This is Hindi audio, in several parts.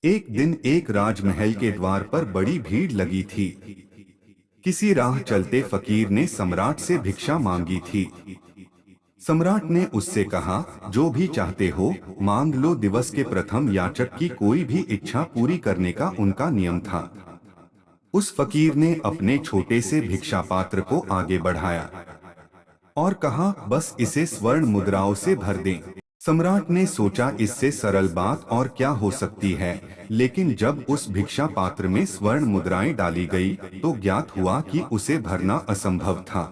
एक दिन एक राजमहल के द्वार पर बड़ी भीड़ लगी थी। किसी राह चलते फकीर ने सम्राट से भिक्षा मांगी थी। सम्राट ने उससे कहा, जो भी चाहते हो मांग लो। दिवस के प्रथम याचक की कोई भी इच्छा पूरी करने का उनका नियम था। उस फकीर ने अपने छोटे से भिक्षा पात्र को आगे बढ़ाया और कहा, बस इसे स्वर्ण मुद्राओं से भर दें। सम्राट ने सोचा, इससे सरल बात और क्या हो सकती है। लेकिन जब उस भिक्षा पात्र में स्वर्ण मुद्राएं डाली गई तो ज्ञात हुआ कि उसे भरना असंभव था।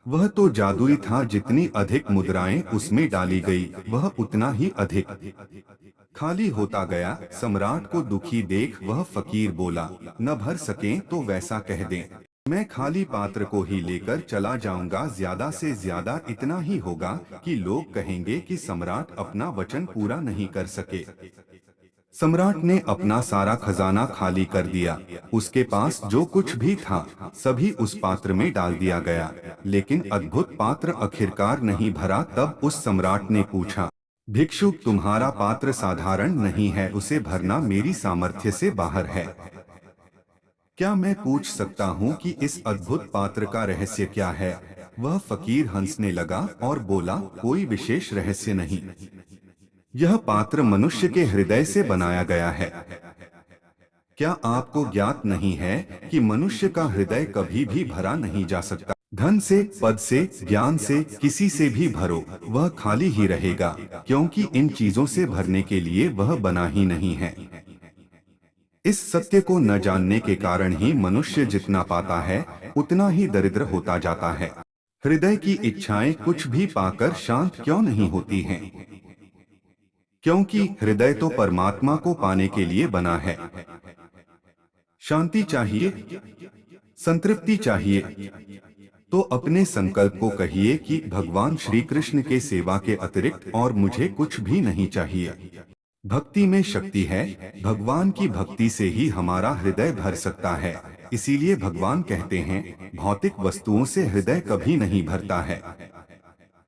वह तो जादुई था। जितनी अधिक मुद्राएं उसमें डाली गई वह उतना ही अधिक खाली होता गया। सम्राट को दुखी देख वह फकीर बोला, न भर सकें तो वैसा कह दें। मैं खाली पात्र को ही लेकर चला जाऊंगा। ज्यादा से ज्यादा इतना ही होगा कि लोग कहेंगे कि सम्राट अपना वचन पूरा नहीं कर सके। सम्राट ने अपना सारा खजाना खाली कर दिया। उसके पास जो कुछ भी था सभी उस पात्र में डाल दिया गया, लेकिन अद्भुत पात्र आखिरकार नहीं भरा। तब उस सम्राट ने पूछा, भिक्षुक, तुम्हारा पात्र साधारण नहीं है, उसे भरना मेरी सामर्थ्य से बाहर है। क्या मैं पूछ सकता हूँ कि इस अद्भुत पात्र का रहस्य क्या है? वह फकीर हंसने लगा और बोला, कोई विशेष रहस्य नहीं। यह पात्र मनुष्य के हृदय से बनाया गया है। क्या आपको ज्ञात नहीं है कि मनुष्य का हृदय कभी भी भरा नहीं जा सकता? धन से, पद से, ज्ञान से, किसी से भी भरो, वह खाली ही रहेगा, क्योंकि इन चीजों से भरने के लिए वह बना ही नहीं है। इस सत्य को न जानने के कारण ही मनुष्य जितना पाता है उतना ही दरिद्र होता जाता है। हृदय की इच्छाएं कुछ भी पाकर शांत क्यों नहीं होती हैं? क्योंकि हृदय तो परमात्मा को पाने के लिए बना है। शांति चाहिए, संतृप्ति चाहिए, तो अपने संकल्प को कहिए कि भगवान श्री कृष्ण के सेवा के अतिरिक्त और मुझे कुछ भी नहीं चाहिए। भक्ति में शक्ति है। भगवान की भक्ति से ही हमारा हृदय भर सकता है। इसीलिए भगवान कहते हैं, भौतिक वस्तुओं से हृदय कभी नहीं भरता है।